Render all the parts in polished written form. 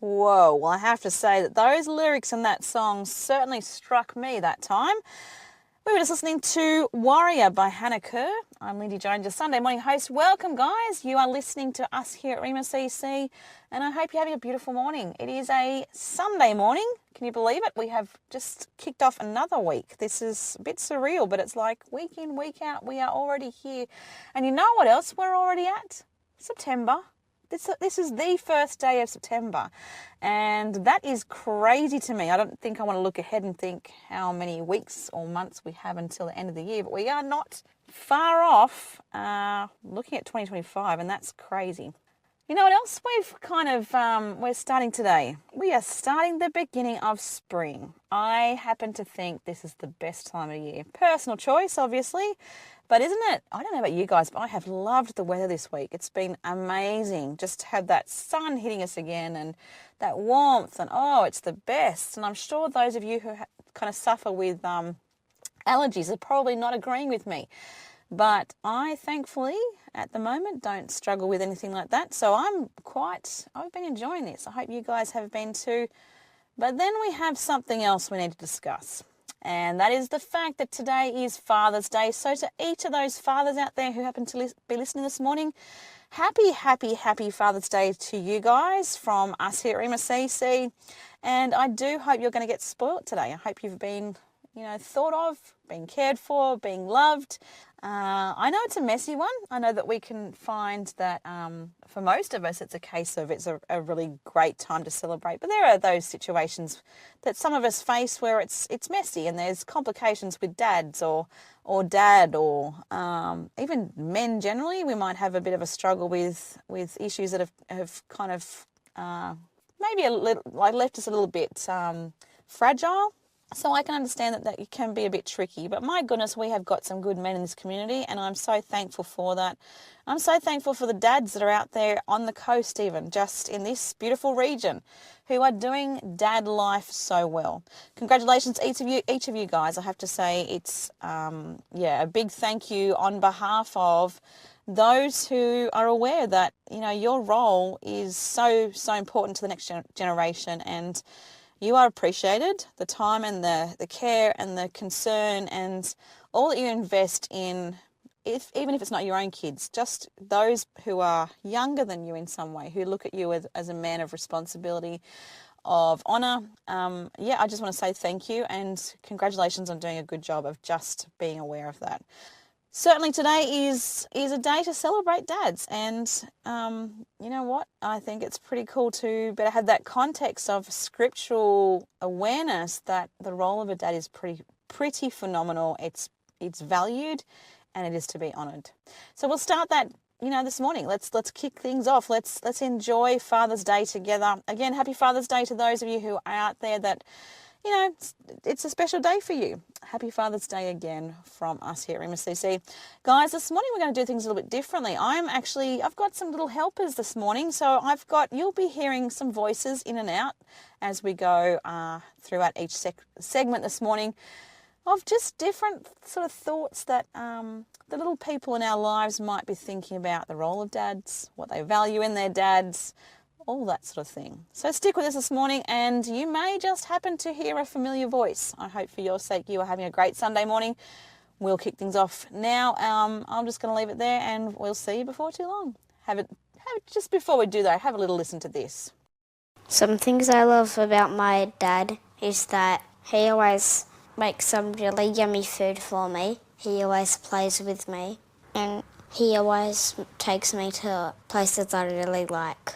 Whoa, well, I have to say that those lyrics in that song certainly struck me that time. We were just listening to Warrior by Hannah Kerr. I'm Lindy Jones, your Sunday morning host. Welcome, guys. You are listening to us here at Rhema CC, and I hope you're having a beautiful morning. It is a Sunday morning. Can you believe it? We have just kicked off another week. This is a bit surreal, but it's like week in, week out, we are already here. And you know what else we're already at? September. This is the first day of September, and that is crazy to me. I don't think I want to look ahead and think how many weeks or months we have until the end of the year, but we are not far off looking at 2025, and that's crazy. You know what else we're starting today? We are starting the beginning of spring. I happen to think this is the best time of year. Personal choice, obviously, but isn't it? I don't know about you guys, but I have loved the weather this week. It's been amazing just to have that sun hitting us again and that warmth, and it's the best. And I'm sure those of you who kind of suffer with allergies are probably not agreeing with me. But I, thankfully, at the moment, don't struggle with anything like that. So I've been enjoying this. I hope you guys have been too. But then we have something else we need to discuss. And that is the fact that today is Father's Day. So to each of those fathers out there who happen to be listening this morning, happy Father's Day to you guys from us here at Rhema CC. And I do hope you're going to get spoilt today. I hope you've been, thought of, being cared for, being loved. I know it's a messy one. I know that we can find that for most of us it's a case of it's a really great time to celebrate. But there are those situations that some of us face where it's messy and there's complications with dads or dad or even men generally. We might have a bit of a struggle with issues that have kind of maybe left us a little bit fragile. So I can understand that it can be a bit tricky, but my goodness, we have got some good men in this community, and I'm so thankful for that. I'm so thankful for the dads that are out there on the coast, even just in this beautiful region, who are doing dad life so well. Congratulations, each of you guys. I have to say it's a big thank you on behalf of those who are aware that your role is so important to the next generation, and you are appreciated, the time and the care and the concern and all that you invest in, even if it's not your own kids, just those who are younger than you in some way, who look at you as a man of responsibility, of honour. I just want to say thank you and congratulations on doing a good job of just being aware of that. Certainly today is a day to celebrate dads, and you know what? I think it's pretty cool to better have that context of scriptural awareness that the role of a dad is pretty phenomenal. It's valued, and it is to be honoured. So we'll start that this morning. Let's kick things off. Let's enjoy Father's Day together. Again, happy Father's Day to those of you who are out there that it's a special day for you. Happy Father's Day again from us here at Rhema CC. Guys, this morning we're going to do things a little bit differently. I've got some little helpers this morning. So you'll be hearing some voices in and out as we go throughout each segment this morning of just different sort of thoughts that the little people in our lives might be thinking about the role of dads, what they value in their dads, all that sort of thing. So stick with us this morning, and you may just happen to hear a familiar voice. I hope for your sake you are having a great Sunday morning. We'll kick things off now. I'm just going to leave it there, and we'll see you before too long. Just before we do that, have a little listen to this. Some things I love about my dad is that he always makes some really yummy food for me. He always plays with me, and he always takes me to places I really like.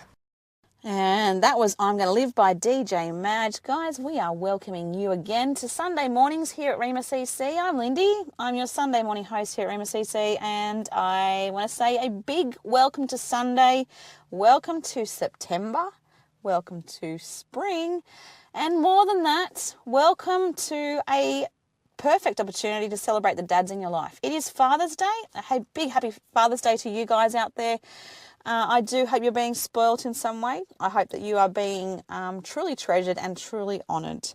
And that was I'm Going to Live by DJ Madge. Guys, we are welcoming you again to Sunday mornings here at Rhema CC. I'm Lindy. I'm your Sunday morning host here at Rhema CC, and I want to say a big welcome to Sunday. Welcome to September. Welcome to spring. And more than that, welcome to a perfect opportunity to celebrate the dads in your life. It is Father's Day. A big happy Father's Day to you guys out there. I do hope you're being spoilt in some way. I hope that you are being truly treasured and truly honoured.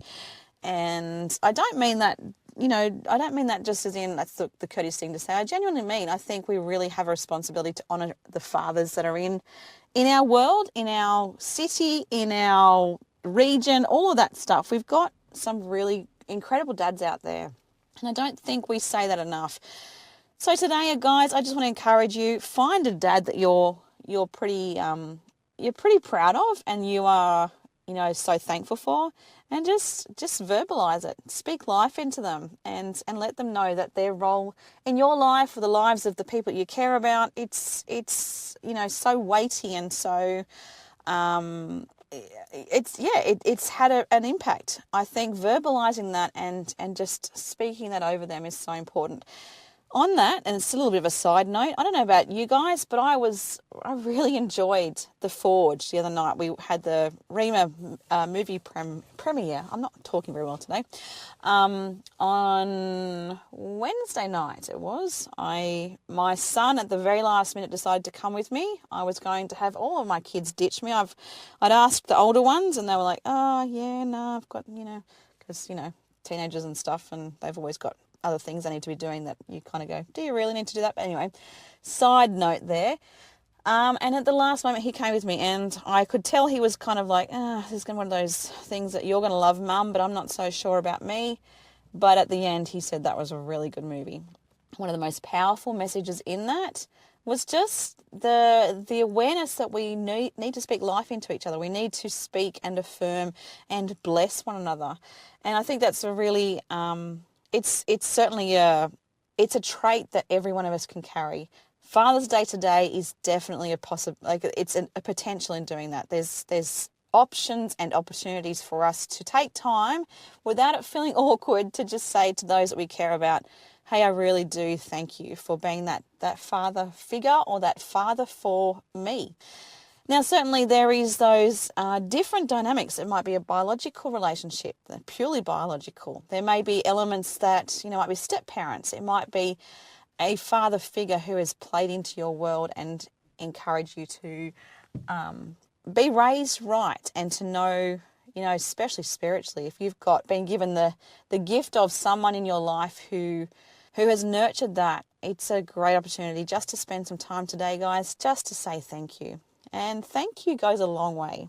And I don't mean that I don't mean that just as in that's the courteous thing to say. I genuinely mean I think we really have a responsibility to honour the fathers that are in our world, in our city, in our region, all of that stuff. We've got some really incredible dads out there, and I don't think we say that enough. So today, guys, I just want to encourage you, find a dad that you're pretty proud of, and you are so thankful for, and just verbalize it. Speak life into them, and let them know that their role in your life, or the lives of the people you care about, it's so weighty, and so it's had an impact. I think verbalizing that and just speaking that over them is so important. On that, and it's a little bit of a side note, I don't know about you guys, but I really enjoyed The Forge the other night. We had the Rhema movie premiere. I'm not talking very well today. On Wednesday night it was. My son at the very last minute decided to come with me. I was going to have all of my kids ditch me. I'd asked the older ones, and they were like, "Oh yeah, no, I've got because teenagers and stuff, and they've always got other things they need to be doing that you kind of go, do you really need to do that?" But anyway, side note there. And at the last moment, he came with me, and I could tell he was kind of like, this is going to be one of those things that you're going to love, Mum, but I'm not so sure about me. But at the end, he said that was a really good movie. One of the most powerful messages in that was just the awareness that we need to speak life into each other. We need to speak and affirm and bless one another. And I think that's a really... It's certainly a trait that every one of us can carry. Father's Day today is definitely it's a potential in doing that. There's options and opportunities for us to take time without it feeling awkward to just say to those that we care about, hey, I really do thank you for being that father figure, or that father for me. Now, certainly there is those different dynamics. It might be a biological relationship, purely biological. There may be elements that, might be step-parents. It might be a father figure who has played into your world and encouraged you to be raised right, and to know, especially spiritually, if you've been given the gift of someone in your life who has nurtured that, it's a great opportunity just to spend some time today, guys, just to say thank you. And thank you goes a long way.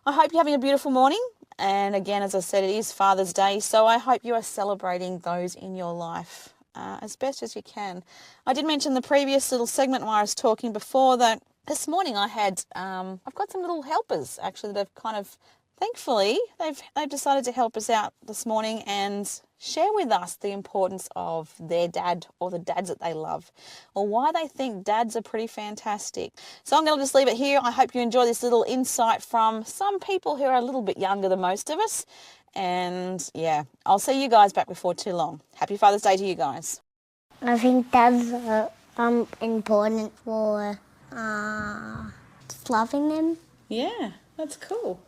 I hope you're having a beautiful morning. And again, as I said, it is Father's Day, so I hope you are celebrating those in your life as best as you can. I did mention the previous little segment where I was talking before that this morning I had, I've got some little helpers actually that have kind of, thankfully, they've decided to help us out this morning and share with us the importance of their dad, or the dads that they love, or why they think dads are pretty fantastic. So I'm going to just leave it here. I hope you enjoy this little insight from some people who are a little bit younger than most of us. And yeah, I'll see you guys back before too long. Happy Father's Day to you guys. I think dads are important for just loving them. Yeah, that's cool.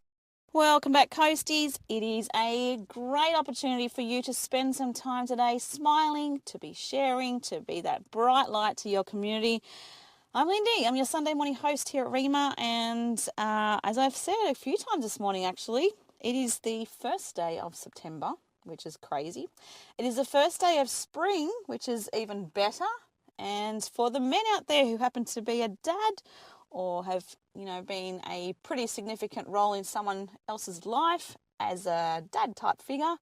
Welcome back, Coasties. It is a great opportunity for you to spend some time today smiling, to be sharing, to be that bright light to your community. I'm Lindy. I'm your Sunday morning host here at Rhema, and as I've said a few times this morning, actually, it is the first day of September, which is crazy. It is the first day of spring, which is even better. And for the men out there who happen to be a dad, or have, been a pretty significant role in someone else's life as a dad type figure,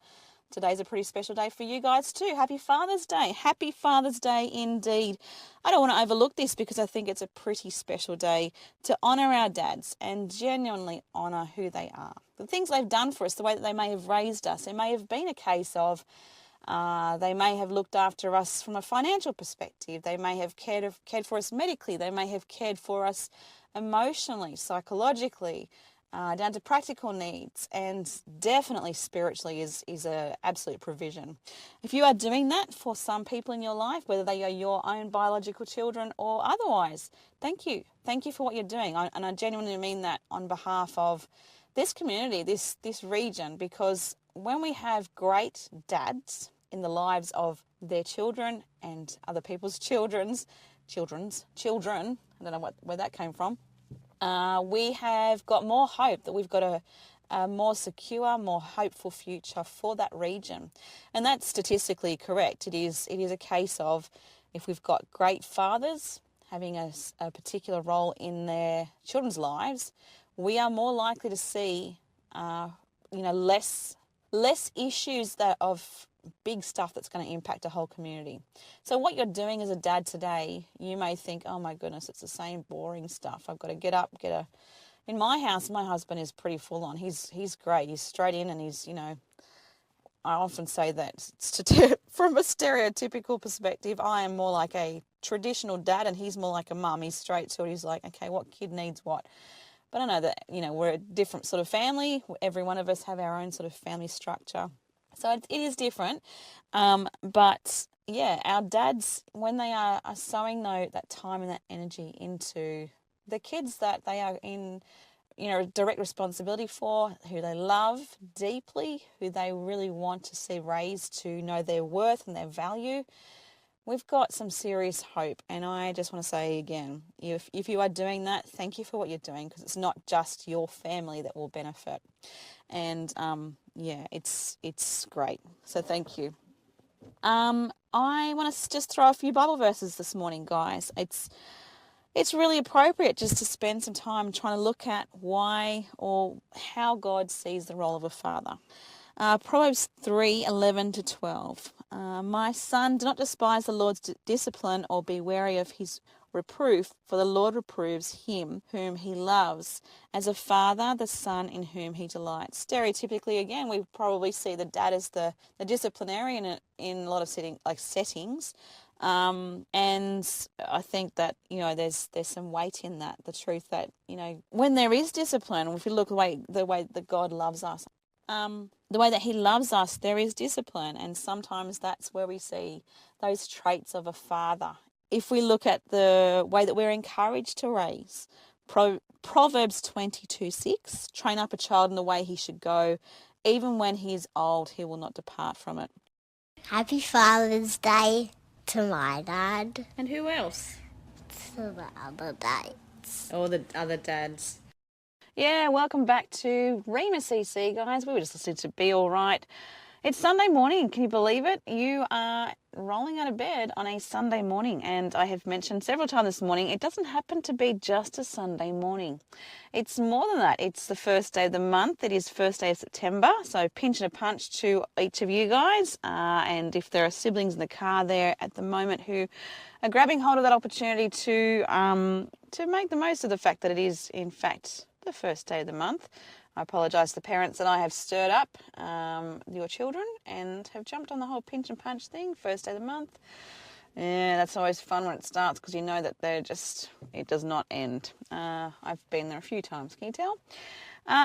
today's a pretty special day for you guys too. Happy Father's Day. Happy Father's Day indeed. I don't want to overlook this because I think it's a pretty special day to honour our dads and genuinely honour who they are. The things they've done for us, the way that they may have raised us. It may have been a case of they may have looked after us from a financial perspective. They may have cared for us medically. They may have cared for us emotionally, psychologically, down to practical needs, and definitely spiritually is an absolute provision. If you are doing that for some people in your life, whether they are your own biological children or otherwise, thank you. Thank you for what you're doing. And I genuinely mean that on behalf of this community, this region, because when we have great dads in the lives of their children and other people's children, I don't know where that came from, we have got more hope, that we've got a more secure, more hopeful future for that region. And that's statistically correct. It is a case of, if we've got great fathers having a particular role in their children's lives, we are more likely to see, less issues of big stuff that's going to impact a whole community. So what you're doing as a dad today, you may think, oh my goodness, it's the same boring stuff. I've got to get up, In my house, my husband is pretty full on. He's great. He's straight in, and he's, I often say that from a stereotypical perspective, I am more like a traditional dad and he's more like a mum. He's straight to it. He's like, okay, what kid needs what? But I know that, we're a different sort of family. Every one of us have our own sort of family structure. So it is different. But yeah, our dads, when they are sowing that time and that energy into the kids that they are in, direct responsibility for, who they love deeply, who they really want to see raised to know their worth and their value, we've got some serious hope. And I just want to say again, if you are doing that, thank you for what you're doing, because it's not just your family that will benefit. And it's great. So thank you. I want to just throw a few Bible verses this morning, guys. It's really appropriate just to spend some time trying to look at why or how God sees the role of a father. Proverbs 3:11-12. My son, do not despise the Lord's discipline or be wary of his reproof, for the Lord reproves him whom he loves, as a father the son in whom he delights. Stereotypically, again, we probably see the dad as the disciplinarian in a lot of settings. And I think that, there's some weight in that, the truth that, when there is discipline, if you look the way that God loves us, the way that he loves us, there is discipline. And sometimes that's where we see those traits of a father. If we look at the way that we're encouraged to raise, Proverbs 22:6, train up a child in the way he should go, even when he is old, he will not depart from it. Happy Father's Day to my dad. And who else? To the other dads. Or the other dads. Yeah, welcome back to Rhema CC, guys. We were just listening to Be All Right. It's Sunday morning. Can you believe it? You are rolling out of bed on a Sunday morning. And I have mentioned several times this morning, it doesn't happen to be just a Sunday morning. It's more than that. It's the first day of the month. It is first day of September. So pinch and a punch to each of you guys. And if there are siblings in the car there at the moment who are grabbing hold of that opportunity to make the most of the fact that it is, in fact, the first day of the month. I apologise to the parents that I have stirred up your children and have jumped on the whole pinch and punch thing, first day of the month. Yeah, that's always fun when it starts, because you know that it does not end. I've been there a few times, can you tell?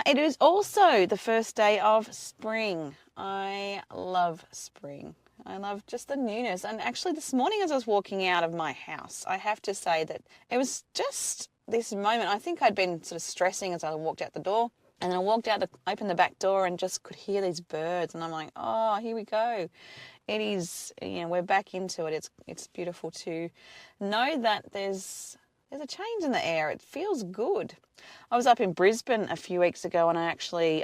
It is also the first day of spring. I love spring. I love just the newness. And actually this morning as I was walking out of my house, I have to say that it was just this moment. I think I'd been sort of stressing as I walked out the door. And then I walked out to open the back door and just could hear these birds. And I'm like, oh, here we go. It is, we're back into it. It's beautiful to know that there's a change in the air. It feels good. I was up in Brisbane a few weeks ago and I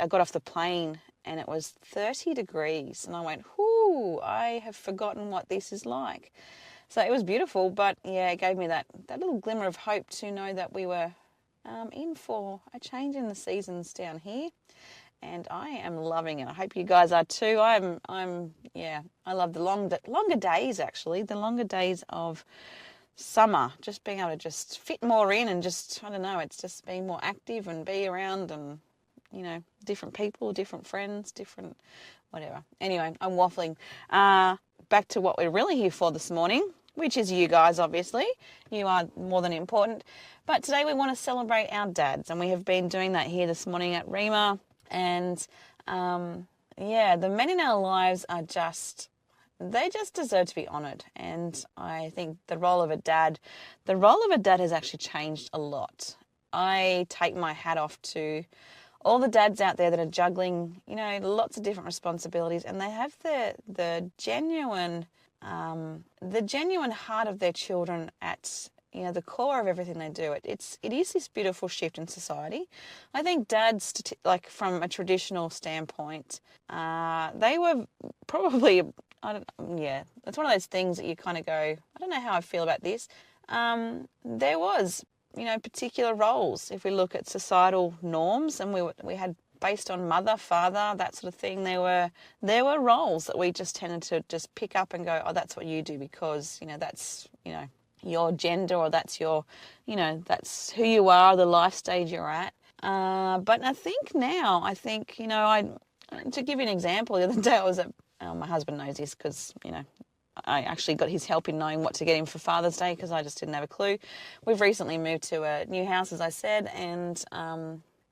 got off the plane and it was 30 degrees. And I went, whoo, I have forgotten what this is like. So it was beautiful, but yeah, it gave me that little glimmer of hope to know that we were in for a change in the seasons down here, and I am loving it. I hope you guys are too. I love the longer days, actually, the longer days of summer, just being able to just fit more in and just, I don't know, it's just being more active and be around and, different people, different friends, different whatever. Anyway, I'm waffling. Back to what we're really here for this morning, which is you guys, obviously. You are more than important. But today we want to celebrate our dads, and we have been doing that here this morning at Rhema. And, the men in our lives they just deserve to be honoured. And I think the role of a dad has actually changed a lot. I take my hat off to all the dads out there that are juggling, lots of different responsibilities, and they have the genuine heart of their children at the core of everything they do. It is this beautiful shift in society. I think dads, like from a traditional standpoint, they were probably, it's one of those things that you kind of go, I don't know how I feel about this. There was, particular roles. If we look at societal norms, and we had based on mother, father, that sort of thing, there were roles that we just tended to just pick up and go, oh, that's what you do because, that's, your gender, or that's your, that's who you are, the life stage you're at. But I think now, to give you an example, the other day I was at, my husband knows this because, I actually got his help in knowing what to get him for Father's Day because I just didn't have a clue. We've recently moved to a new house, as I said, and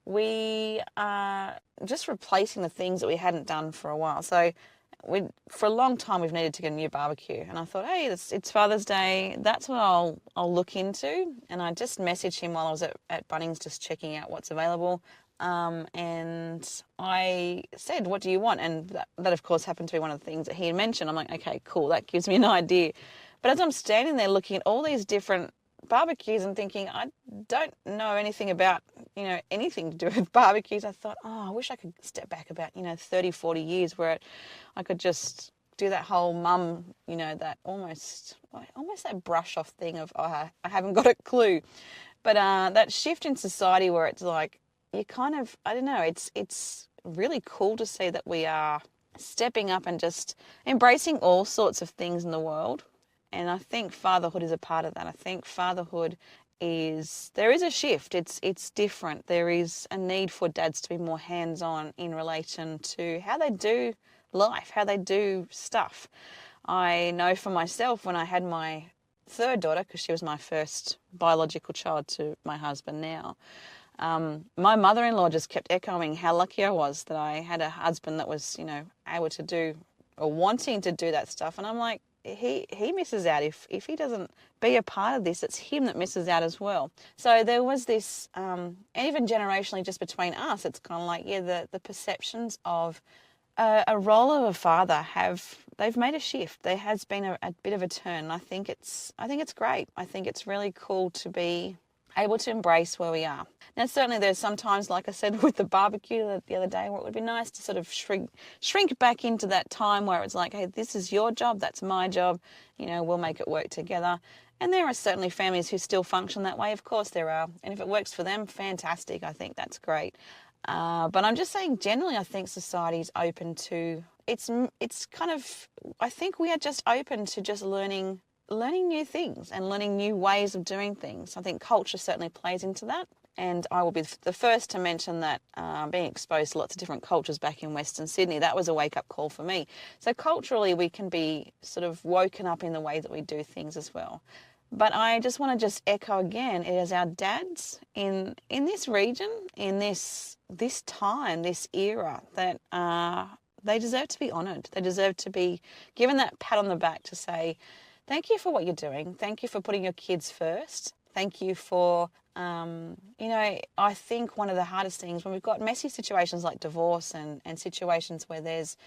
we are just replacing the things that we hadn't done for a while. So for a long time we've needed to get a new barbecue, and I thought, hey, it's Father's Day, that's what I'll look into. And I just messaged him while I was at Bunnings just checking out what's available. And I said, what do you want? And that of course happened to be one of the things that he had mentioned. I'm like, okay, cool, that gives me an idea. But as I'm standing there looking at all these different barbecues and thinking, I don't know anything about, anything to do with barbecues, I thought, I wish I could step back about, 30, 40 years where I could just do that whole mum, that almost that brush off thing of, I haven't got a clue. But that shift in society where it's like, you kind of, I don't know, it's really cool to see that we are stepping up and just embracing all sorts of things in the world. And I think fatherhood is a part of that. I think fatherhood there is a shift. It's different. There is a need for dads to be more hands-on in relation to how they do life, how they do stuff. I know for myself when I had my third daughter, because she was my first biological child to my husband now, my mother-in-law just kept echoing how lucky I was that I had a husband that was, able to do or wanting to do that stuff. And I'm like, he misses out. If he doesn't be a part of this, it's him that misses out as well. So there was this, even generationally just between us, it's kind of like, the perceptions of a role of a father they've made a shift. There has been a bit of a turn. I think it's great. I think it's really cool to be able to embrace where we are. Now, certainly there's sometimes, like I said, with the barbecue the other day, where it would be nice to sort of shrink back into that time where it's like, hey, this is your job, that's my job, we'll make it work together. And there are certainly families who still function that way. Of course there are. And if it works for them, fantastic. I think that's great. But I'm just saying, generally, I think society's open to, it's kind of, I think we are just open to just learning new things and learning new ways of doing things. I think culture certainly plays into that. And I will be the first to mention that being exposed to lots of different cultures back in Western Sydney, that was a wake-up call for me. So culturally, we can be sort of woken up in the way that we do things as well. But I just want to just echo again, it is our dads in this region, in this time, this era, that they deserve to be honoured. They deserve to be given that pat on the back to say, thank you for what you're doing. Thank you for putting your kids first. Thank you for, I think one of the hardest things when we've got messy situations like divorce and situations where there's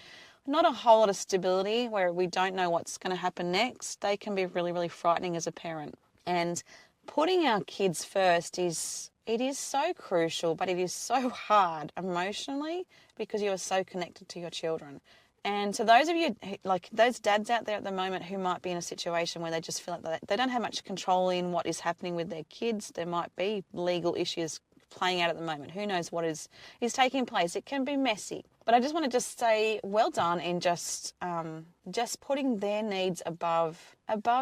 not a whole lot of stability, where we don't know what's going to happen next, they can be really, really frightening as a parent. And putting our kids first is so crucial, but it is so hard emotionally because you are so connected to your children. And to those of you, like those dads out there at the moment who might be in a situation where they just feel like they don't have much control in what is happening with their kids, there might be legal issues playing out at the moment. Who knows what is taking place? It can be messy. But I just want to just say well done in just putting their needs above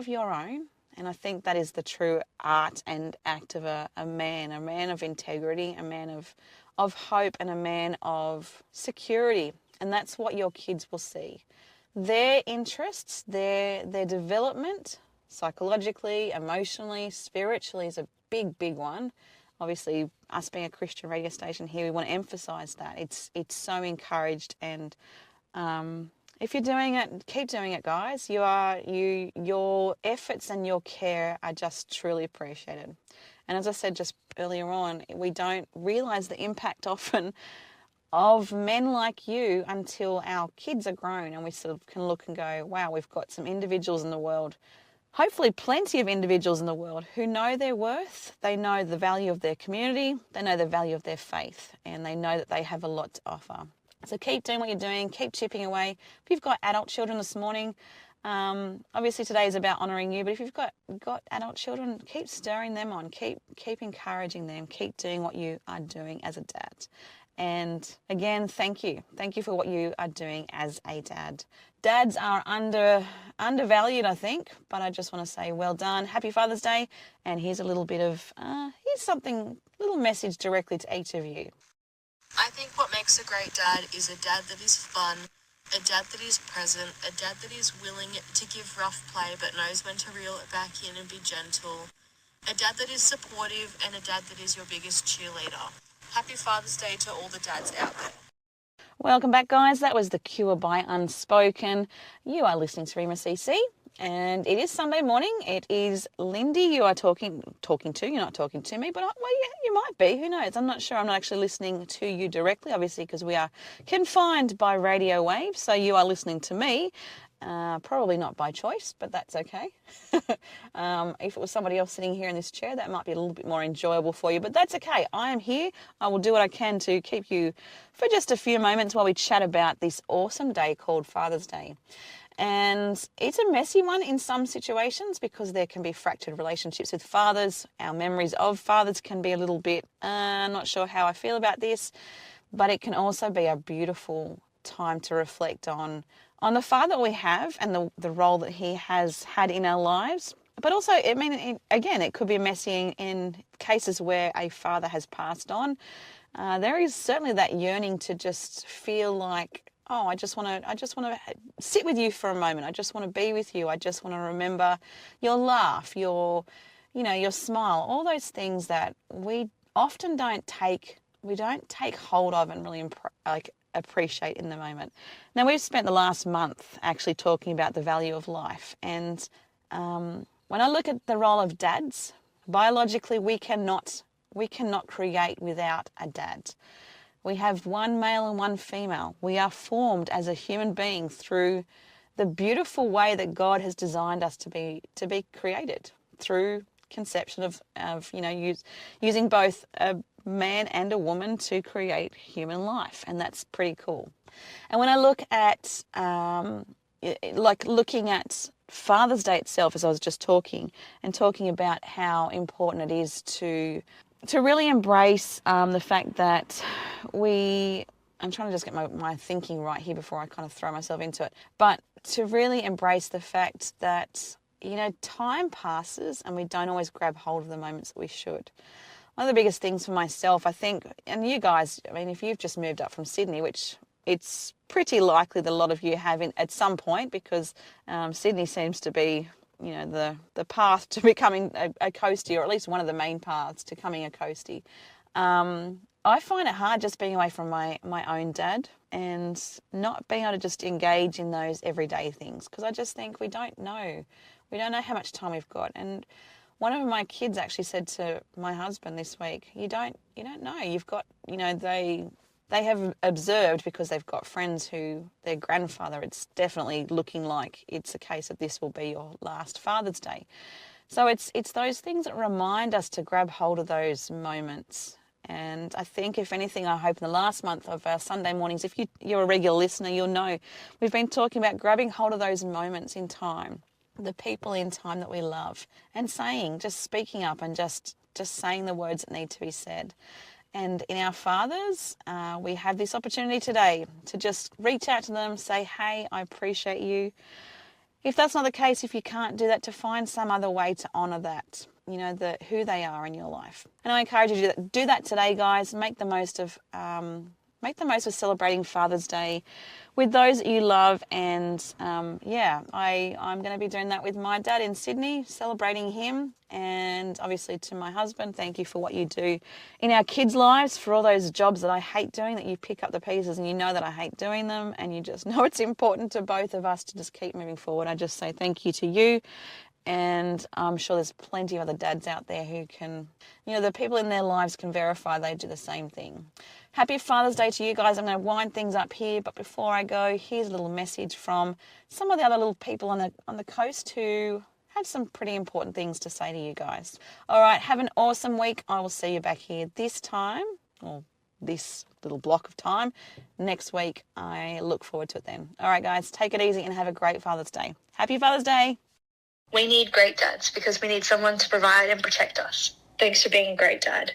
your own. And I think that is the true art and act of a man of integrity, a man of hope, and a man of security. And that's what your kids will see. Their interests, their development, psychologically, emotionally, spiritually, is a big, big one. Obviously, us being a Christian radio station here, we want to emphasise that. It's so encouraged, and if you're doing it, keep doing it, guys. Your efforts and your care are just truly appreciated. And as I said just earlier on, we don't realise the impact often of men like you until our kids are grown and we sort of can look and go, wow, we've got some individuals in the world hopefully plenty of individuals in the world who know their worth, they know the value of their community, they know the value of their faith, and they know that they have a lot to offer. So keep doing what you're doing, keep chipping away. If you've got adult children this morning, obviously today is about honouring you, but if you've got adult children, keep stirring them on, keep encouraging them, keep doing what you are doing as a dad. And again, thank you for what you are doing as a dad. Dads are undervalued, I think, but I just want to say well done, happy Father's Day, and here's a little bit of little message directly to each of you. I think what makes a great dad is a dad that is fun, a dad that is present, a dad that is willing to give rough play but knows when to reel it back in and be gentle, a dad that is supportive, and a dad that is your biggest cheerleader. Happy Father's Day to all the dads out there. Welcome back, guys. That was The Cure by Unspoken. You are listening to Rhema CC, and it is Sunday morning. It is Lindy you are talking to. You're not talking to me, but you might be. Who knows? I'm not sure. I'm not actually listening to you directly, obviously, because we are confined by radio waves. So you are listening to me. Probably not by choice, but that's okay. If it was somebody else sitting here in this chair, that might be a little bit more enjoyable for you, but that's okay. I am here. I will do what I can to keep you for just a few moments while we chat about this awesome day called Father's Day. And it's a messy one in some situations because there can be fractured relationships with fathers. Our memories of fathers can be a little bit, not sure how I feel about this, but it can also be a beautiful time to reflect on the father we have and the role that he has had in our lives. But also, it could be messy in cases where a father has passed on. There is certainly that yearning to just feel like, oh, I just want to sit with you for a moment. I just want to be with you. I just want to remember your laugh, your smile, all those things that we often don't take hold of and really appreciate in the moment. Now, we've spent the last month actually talking about the value of life, and when I look at the role of dads, biologically we cannot create without a dad. We have one male and one female. We are formed as a human being through the beautiful way that God has designed us to be created, through conception of using both a man and a woman to create human life, and that's pretty cool. And when I look at looking at Father's Day itself, as I was just talking about how important it is to really embrace the fact that I'm trying to just get my thinking right here before I kind of throw myself into it, but to really embrace the fact that time passes and we don't always grab hold of the moments that we should. One of the biggest things for myself, I think, and you guys, if you've just moved up from Sydney, which it's pretty likely that a lot of you have at some point, because Sydney seems to be, the path to becoming a coastie, or at least one of the main paths to becoming a coastie. I find it hard just being away from my own dad and not being able to just engage in those everyday things, because I just think we don't know how much time we've got. And one of my kids actually said to my husband this week, you don't know. You've got, they have observed, because they've got friends who their grandfather, it's definitely looking like it's a case of this will be your last Father's Day. So it's those things that remind us to grab hold of those moments. And I think, if anything, I hope in the last month of our Sunday mornings, if you're a regular listener, you'll know we've been talking about grabbing hold of those moments in time, the people in time that we love, and just speaking up and just saying the words that need to be said. And in our fathers, we have this opportunity today to just reach out to them, say, hey, I appreciate you. If that's not the case, if you can't do that, to find some other way to honour that, who they are in your life. And I encourage you to do that today, guys. Make the most of celebrating Father's Day with those that you love. And I'm going to be doing that with my dad in Sydney, celebrating him. And obviously to my husband, thank you for what you do in our kids' lives, for all those jobs that I hate doing, that you pick up the pieces and you know that I hate doing them, and you just know it's important to both of us to just keep moving forward. I just say thank you to you. And I'm sure there's plenty of other dads out there who can, the people in their lives can verify they do the same thing. Happy Father's Day to you guys. I'm going to wind things up here, but before I go, here's a little message from some of the other little people on the coast who had some pretty important things to say to you guys. All right, have an awesome week. I will see you back here this time, or this little block of time, next week. I look forward to it then. All right, guys, take it easy and have a great Father's Day. Happy Father's Day. We need great dads because we need someone to provide and protect us. Thanks for being a great dad.